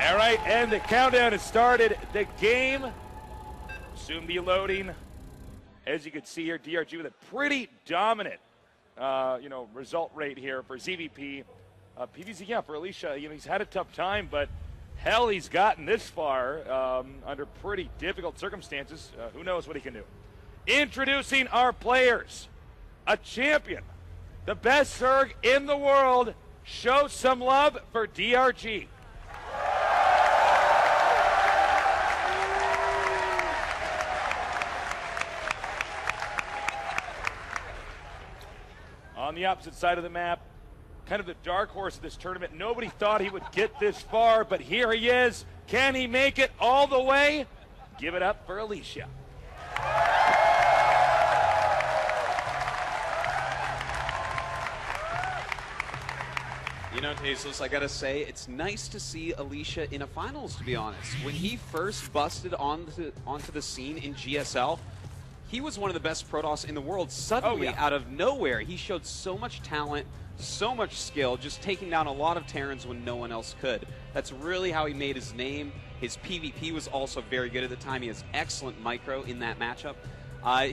All right, and the countdown has started. The game soon be loading. As you can see here, DRG with a pretty dominant, result rate here for ZVP. PVZ, yeah, for Alicia, he's had a tough time, but hell, he's gotten this far under pretty difficult circumstances. Who knows what he can do? Introducing our players, a champion, the best Zerg in the world. Show some love for DRG. On the opposite side of the map, kind of the dark horse of this tournament. Nobody thought he would get this far, but here he is. Can he make it all the way? Give it up for Alicia. You know, Tasteless, I gotta say, it's nice to see Alicia in a finals, to be honest. When he first busted onto the scene in GSL, he was one of the best Protoss in the world. Suddenly, out of nowhere, he showed so much talent, so much skill, just taking down a lot of Terrans when no one else could. That's really how he made his name. His PvP was also very good at the time. He has excellent micro in that matchup.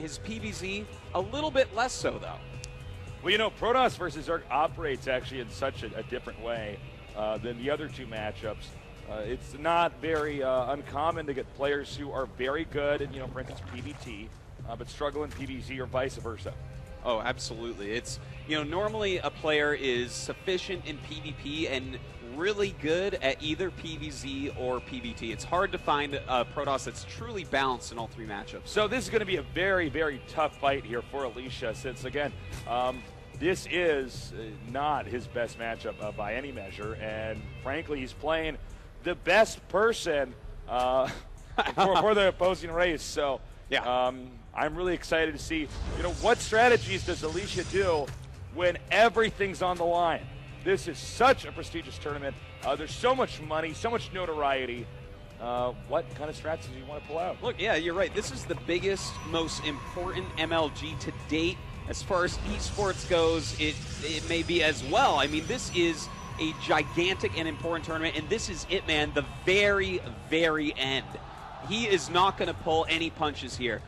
His PvZ, a little bit less so, though. Well, Protoss versus Zerg operates actually in such a different way than the other two matchups. It's not very uncommon to get players who are very good in, for instance, PvT, but struggle in PvZ or vice versa. Oh, absolutely. It's, normally a player is sufficient in PvP and really good at either PvZ or PvT. It's hard to find a Protoss that's truly balanced in all three matchups. So this is going to be a very, very tough fight here for Alicia since, again, this is not his best matchup by any measure, and frankly, he's playing the best person for the opposing race. So yeah. I'm really excited to see, what strategies does Alicia do when everything's on the line. This is such a prestigious tournament. There's so much money, so much notoriety. What kind of strategies do you want to pull out? Look, yeah, you're right. This is the biggest, most important MLG to date. As far as esports goes, it may be as well. I mean, this is a gigantic and important tournament, and this is it, man, the very, very end. He is not going to pull any punches here.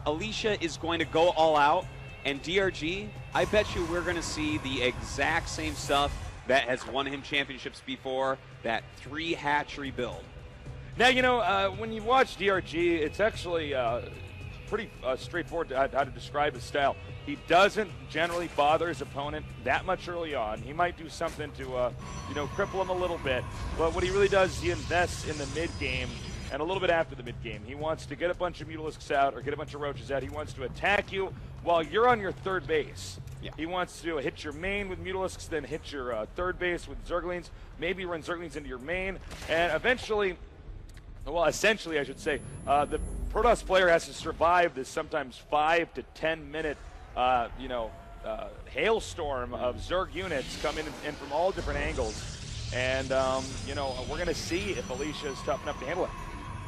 Alicia is going to go all out, and DRG, I bet you we're going to see the exact same stuff that has won him championships before, that 3 hatchery build. Now, when you watch DRG, it's actually pretty straightforward how to describe his style. He doesn't generally bother his opponent that much early on. He might do something to, cripple him a little bit. But what he really does is he invests in the mid-game and a little bit after the mid-game. He wants to get a bunch of Mutalisks out or get a bunch of Roaches out. He wants to attack you while you're on your third base. Yeah. He wants to hit your main with Mutalisks, then hit your third base with Zerglings, maybe run Zerglings into your main, and eventually, well, essentially, I should say, the Protoss player has to survive this sometimes 5 to 10 minute, hailstorm of Zerg units coming in from all different angles. And, we're going to see if Alicia is tough enough to handle it.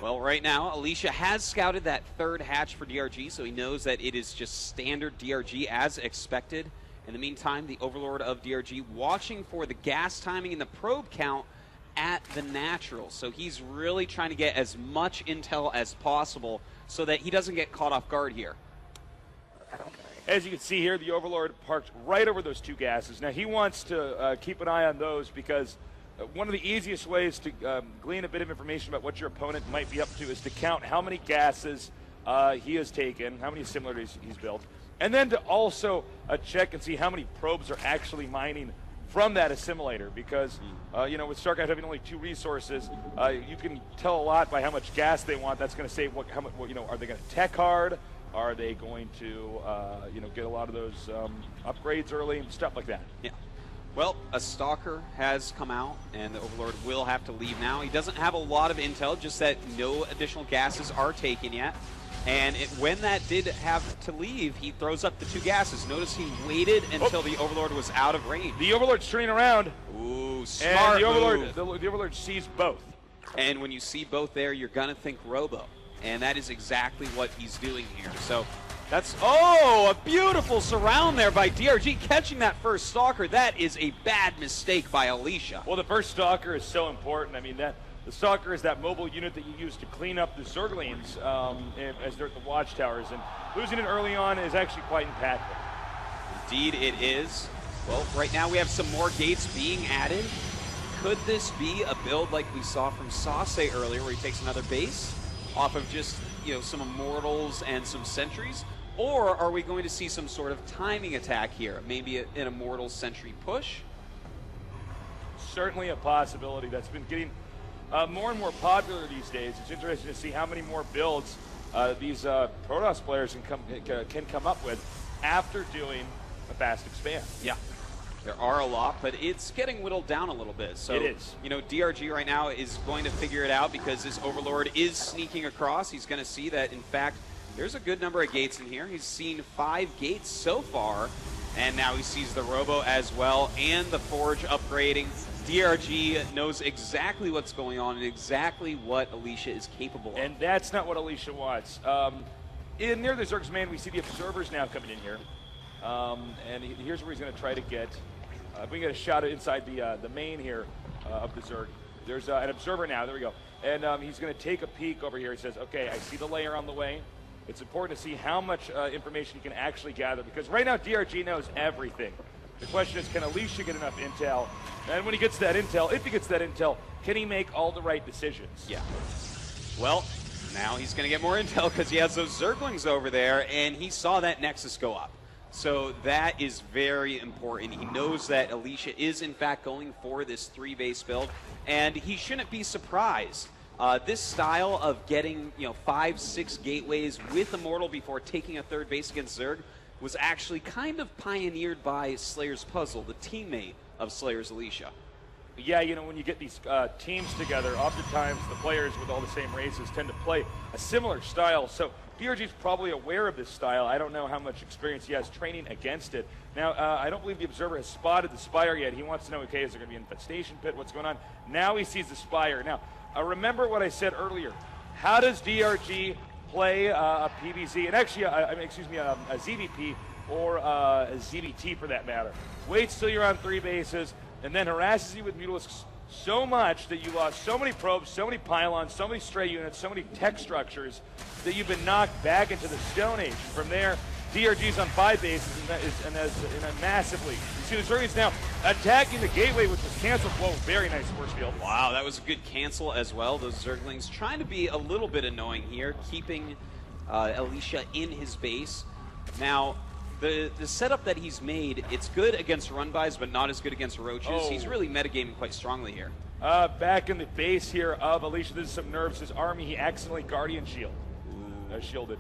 Well, right now, Alicia has scouted that third hatch for DRG, so he knows that it is just standard DRG as expected. In the meantime, the Overlord of DRG watching for the gas timing and the probe count at the natural. So he's really trying to get as much intel as possible so that he doesn't get caught off guard here. As you can see here, the Overlord parked right over those 2 gases. Now, he wants to keep an eye on those because one of the easiest ways to glean a bit of information about what your opponent might be up to is to count how many gases he has taken, how many similarities he's built, and then to also check and see how many probes are actually mining from that assimilator, because with StarCraft having only 2 resources, you can tell a lot by how much gas they want. That's going to say how much, are they going to tech hard? Are they going to get a lot of those upgrades early and stuff like that? Yeah. Well, a Stalker has come out, and the Overlord will have to leave now. He doesn't have a lot of intel, just that no additional gases are taken yet. And when that did have to leave, he throws up the 2 gases. Notice he waited until the Overlord was out of range. The Overlord's turning around. Ooh, smart and the Overlord sees both. And when you see both there, you're going to think Robo. And that is exactly what he's doing here. So that's, a beautiful surround there by DRG, catching that first Stalker. That is a bad mistake by Alicia. Well, the first Stalker is so important. I mean, The Stalker is that mobile unit that you use to clean up the Zerglings as they're at the watchtowers, and losing it early on is actually quite impactful. Indeed it is. Well, right now we have some more gates being added. Could this be a build like we saw from Sase earlier, where he takes another base off of just, you know, some Immortals and some Sentries? Or are we going to see some sort of timing attack here? Maybe an Immortal Sentry push? Certainly a possibility. That's been getting more and more popular these days. It's interesting to see how many more builds these Protoss players can come up with after doing a fast expand. Yeah. There are a lot, but it's getting whittled down a little bit. So, it is. You know, DRG right now is going to figure it out because this Overlord is sneaking across. He's going to see that, in fact, there's a good number of gates in here. He's seen 5 gates so far, and now he sees the Robo as well and the Forge upgrading. DRG knows exactly what's going on and exactly what Alicia is capable of. And that's not what Alicia wants. Near the Zerg's main, we see the Observers now coming in here. And here's where he's going to try to get. If we can get a shot inside the main here of the Zerg. There's an Observer now. There we go. And he's going to take a peek over here. He says, okay, I see the layer on the way. It's important to see how much information he can actually gather, because right now DRG knows everything. The question is, can Alicia get enough intel? And when he gets that intel, if he gets that intel, can he make all the right decisions? Yeah. Well, now he's going to get more intel because he has those Zerglings over there, and he saw that Nexus go up. So that is very important. He knows that Alicia is, in fact, going for this 3-base build, and he shouldn't be surprised. This style of getting, 5, 6 gateways with Immortal before taking a 3rd base against Zerg was actually kind of pioneered by Slayer's Puzzle, the teammate of Slayer's Alicia. Yeah, when you get these teams together, oftentimes the players with all the same races tend to play a similar style. So DRG is probably aware of this style. I don't know how much experience he has training against it. Now, I don't believe the Observer has spotted the Spire yet. He wants to know, okay, is there going to be an Infestation Pit? What's going on? Now he sees the Spire. Now, remember what I said earlier. How does DRG play a PVZ, and actually, a ZVP or a ZVT for that matter? Waits till you're on 3 bases, and then harasses you with Mutalisks so much that you lost so many probes, so many pylons, so many stray units, so many tech structures that you've been knocked back into the Stone Age. From there, DRG's on 5 bases and has massively. You see the Zerglings now attacking the gateway, which was canceled. Whoa, very nice force field. Wow, that was a good cancel as well. Those Zerglings trying to be a little bit annoying here, keeping Alicia in his base. Now, the setup that he's made, it's good against run-bys, but not as good against roaches. Oh. He's really metagaming quite strongly here. Back in the base here of Alicia, this is some nerves. His army, he accidentally Guardian shielded.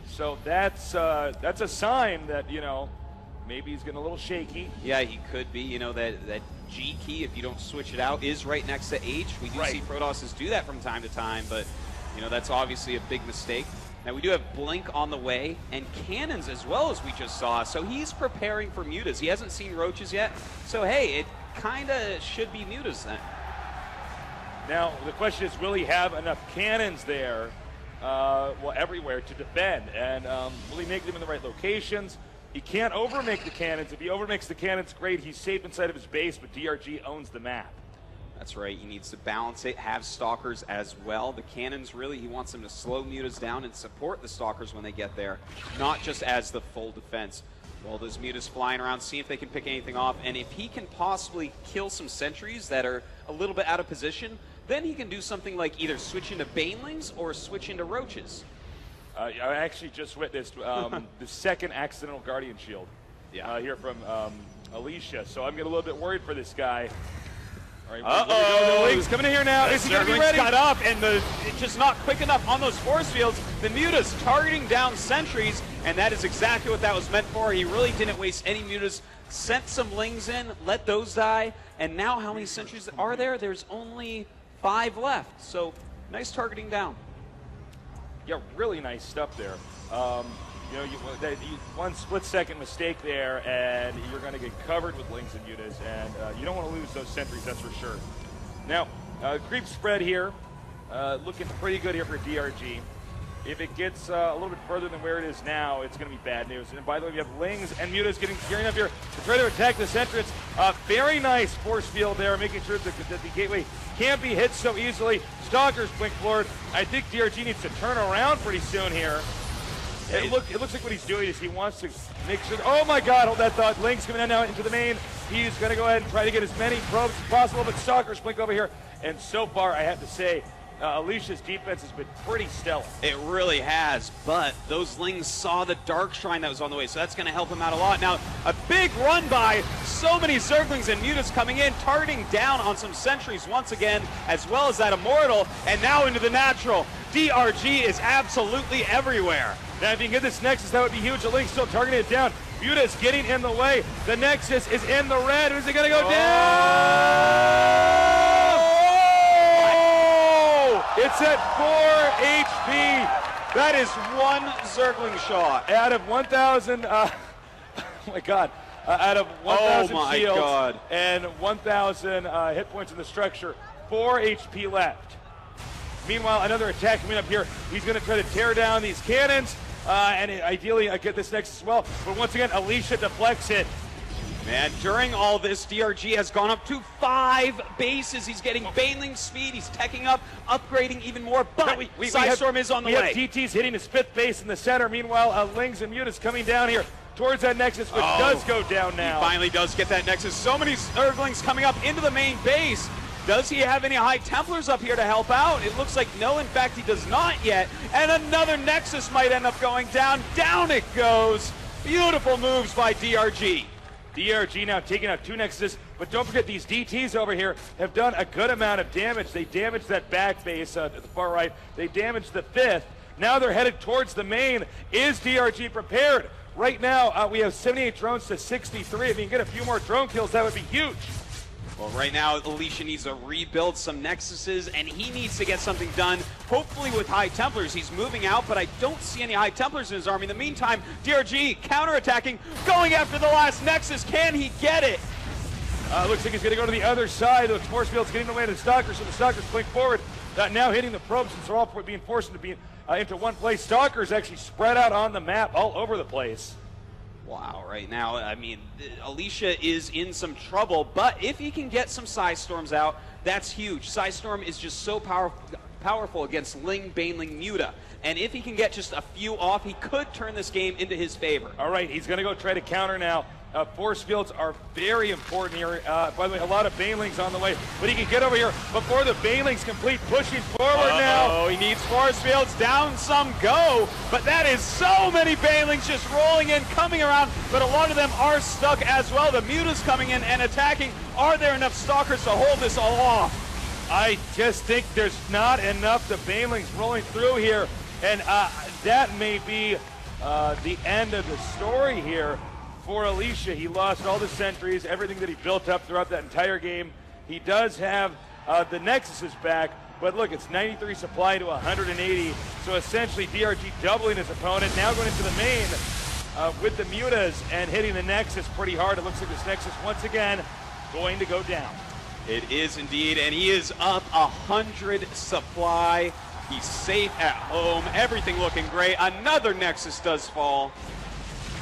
So that's a sign that, maybe he's getting a little shaky. Yeah, he could be. That G key, if you don't switch it out, is right next to H. We do see Protosses do that from time to time, but, that's obviously a big mistake. Now, we do have Blink on the way, and Cannons as well, as we just saw. So he's preparing for Mutas. He hasn't seen Roaches yet. So, hey, it kind of should be Mutas then. Now, the question is, will he have enough cannons there, everywhere to defend? And will he make them in the right locations? He can't overmake the cannons. If he overmakes the cannons, great. He's safe inside of his base, but DRG owns the map. That's right. He needs to balance it, have Stalkers as well. The Cannons, really, he wants them to slow Mutas down and support the Stalkers when they get there, not just as the full defense. Well, those Mutas flying around, see if they can pick anything off, and if he can possibly kill some sentries that are a little bit out of position, then he can do something like either switch into Banelings or switch into Roaches. I actually just witnessed the second accidental Guardian Shield here from Alicia, so I'm getting a little bit worried for this guy. All right, uh-oh. The Lynx coming in here now. Is he going to be ready? Got up, and it's just not quick enough on those force fields. The Mutas targeting down sentries, and that is exactly what that was meant for. He really didn't waste any Mutas. Sent some Lings in, let those die, and now how many sentries are there? There's only 5 left, so nice targeting down. Yeah, really nice stuff there. One split-second mistake there, and you're going to get covered with Lings and Mutas, and you don't want to lose those sentries, that's for sure. Now, creep spread here, looking pretty good here for DRG. If it gets a little bit further than where it is now, it's going to be bad news. And by the way, we have Lings and Mutas gearing up here to try to attack this entrance. Very nice force field there, making sure that the gateway can't be hit so easily. Stalkers blink forward. I think DRG needs to turn around pretty soon here. It looks like what he's doing is he wants to make sure. Oh my God! Hold that thought. Lings coming in now into the main. He's going to go ahead and try to get as many probes as possible. But Stalkers blink over here, and so far I have to say, Alicia's defense has been pretty stellar. It really has, but those Lings saw the Dark Shrine that was on the way, so that's going to help him out a lot. Now, a big run by so many Zerglings and Mutas coming in, targeting down on some sentries once again, as well as that Immortal, and now into the natural. DRG is absolutely everywhere. Now, if you can get this Nexus, that would be huge. The Link still targeting it down. Muta's getting in the way. The Nexus is in the red. Who's it going to go down? It's at 4 HP. That is one Zergling shot. Out of 1,000, oh my God, out of 1,000 shields and 1,000 hit points in the structure, 4 HP left. Meanwhile, another attack coming up here. He's going to try to tear down these cannons and ideally get this Nexus as well. But once again, Alicia deflects it. Man, during all this, DRG has gone up to 5 bases. He's getting Baneling speed. He's teching up, upgrading even more. But Psystorm is on the way. We have DTs hitting his 5th base in the center. Meanwhile, Lings and Mutas coming down here towards that Nexus, which does go down now. He finally does get that Nexus. So many Zerglings coming up into the main base. Does he have any High Templars up here to help out? It looks like no, in fact, he does not yet. And another Nexus might end up going down. Down it goes. Beautiful moves by DRG. DRG now taking out 2 Nexuses, but don't forget these DTs over here have done a good amount of damage. They damaged that back base at the far right. They damaged the 5th. Now they're headed towards the main. Is DRG prepared? Right now, we have 78 drones to 63. If you can get a few more drone kills, that would be huge. Well, right now, Alicia needs to rebuild some Nexuses, and he needs to get something done, hopefully with High Templars. He's moving out, but I don't see any High Templars in his army. In the meantime, DRG counterattacking, going after the last Nexus. Can he get it? Looks like he's going to go to the other side. The force field's getting away to the Stalkers, so the Stalkers blink forward. Now hitting the probes, since they're all being forced to be into one place. Stalkers actually spread out on the map all over the place. Wow, right now, I mean, Alicia is in some trouble, but if he can get some Psystorms out, that's huge. Psystorm is just so powerful against Ling, Baneling, Muta. And if he can get just a few off, he could turn this game into his favor. All right, he's going to go try to counter now. Force fields are very important here. By the way, a lot of Banelings on the way, but he can get over here before the Banelings complete, pushing forward now. Oh, he needs force fields, down some go, but that is so many Banelings just rolling in, coming around, but a lot of them are stuck as well. The Muta's coming in and attacking. Are there enough Stalkers to hold this all off? I just think there's not enough. The Banelings rolling through here, and that may be the end of the story here. For Alicia, he lost all the sentries, everything that he built up throughout that entire game. He does have the Nexuses back, but look, it's 93 supply to 180, so essentially DRG doubling his opponent, now going into the main with the Mutas and hitting the Nexus pretty hard. It looks like this Nexus, once again, going to go down. It is indeed, and he is up 100 supply. He's safe at home, everything looking great. Another Nexus does fall.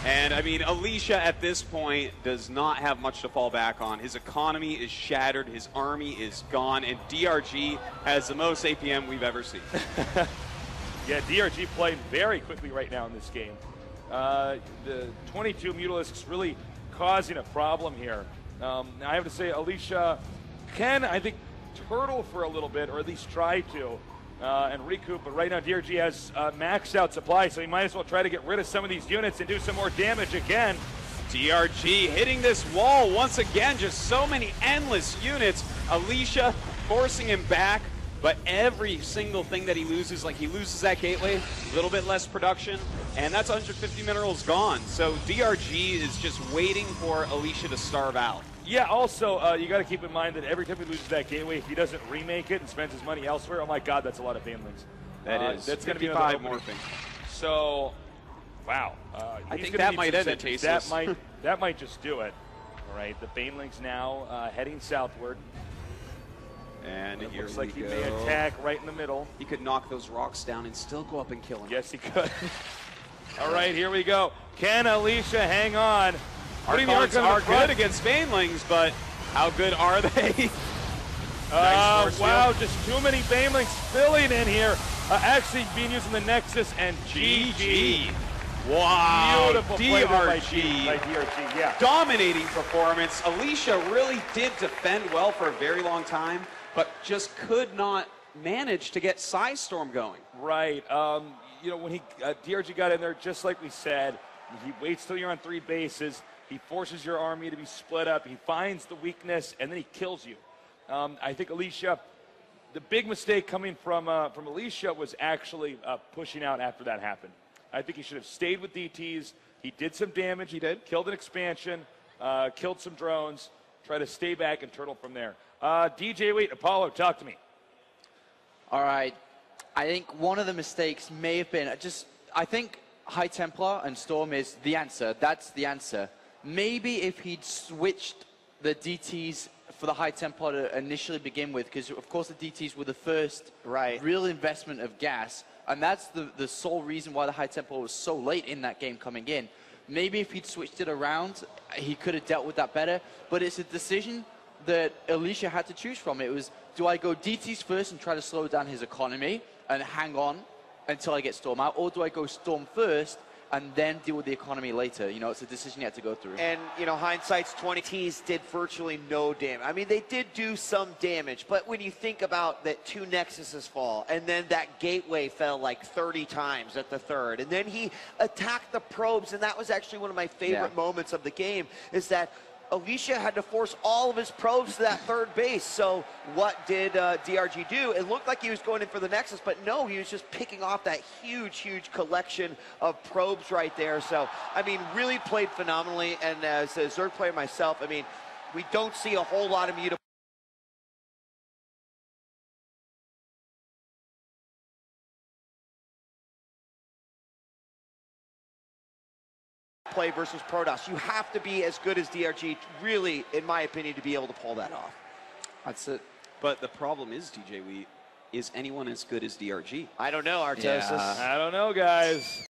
And, I mean, Alicia at this point does not have much to fall back on. His economy is shattered, his army is gone, and DRG has the most APM we've ever seen. Yeah, DRG playing very quickly right now in this game. The 22 Mutalisks really causing a problem here. I have to say, Alicia can, I think, turtle for a little bit, or at least try to. And recoup, but right now DRG has maxed out supply, so he might as well try to get rid of some of these units and do some more damage again. DRG hitting this wall once again, just so many endless units. Alicia forcing him back, but every single thing that he loses, like he loses that gateway, a little bit less production, and that's 150 minerals gone. So DRG is just waiting for Alicia to starve out. Yeah, also, you got to keep in mind that every time he loses that gateway, if he doesn't remake it and spends his money elsewhere, oh my God, that's a lot of Banelings. That is. That's going to be another morphing. So, wow. I think that might end it, Tasteless. That might just do it. All right, the Banelings now heading southward. And It here looks we like he go. may attack right in the middle. He could knock those rocks down and still go up and kill him. Yes, he could. All right, here we go. Can Alicia hang on? Archons are good against Banelings, but how good are they? Nice wow, just too many Banelings filling in here. Actually being used in the Nexus and GG. Wow, Beautiful play by DRG. DRG, yeah. Dominating performance. Alicia really did defend well for a very long time, but just could not manage to get Psystorm going. Right. You know, when DRG got in there, just like we said, he waits till you're on 3 bases. He forces your army to be split up. He finds the weakness, and then he kills you. I think Alicia, the big mistake coming from Alicia was actually pushing out after that happened. I think he should have stayed with DTs. He did some damage. He did. Killed an expansion, killed some drones, try to stay back and turtle from there. DJ, wait, Apollo, talk to me. All right. I think one of the mistakes may have been I think High Templar and Storm is the answer. That's the answer. Maybe if he'd switched the DTs for the High Templar to initially begin with, because of course the DTs were the first real investment of gas, and that's the sole reason why the High Templar was so late in that game coming in. Maybe if he'd switched it around, he could have dealt with that better, but it's a decision that Alicia had to choose from. It was, do I go DTs first and try to slow down his economy and hang on until I get Storm out, or do I go Storm first and then deal with the economy later? You know, it's a decision you have to go through. And, you know, hindsight's 20. Ts did virtually no damage. I mean, they did do some damage, but when you think about that 2 Nexuses fall, and then that gateway fell like 30 times at the 3rd, and then he attacked the probes, and that was actually one of my favorite moments of the game, is that Alicia had to force all of his probes to that 3rd base. So what did DRG do? It looked like he was going in for the Nexus, but no, he was just picking off that huge, huge collection of probes right there. So, I mean, really played phenomenally. And as a Zerg player myself, I mean, we don't see a whole lot of mutable play versus Protoss. You have to be as good as DRG, really, in my opinion, to be able to pull that off. That's it. But the problem is, DJ, is anyone as good as DRG? I don't know, Artosis. Yeah. I don't know, guys.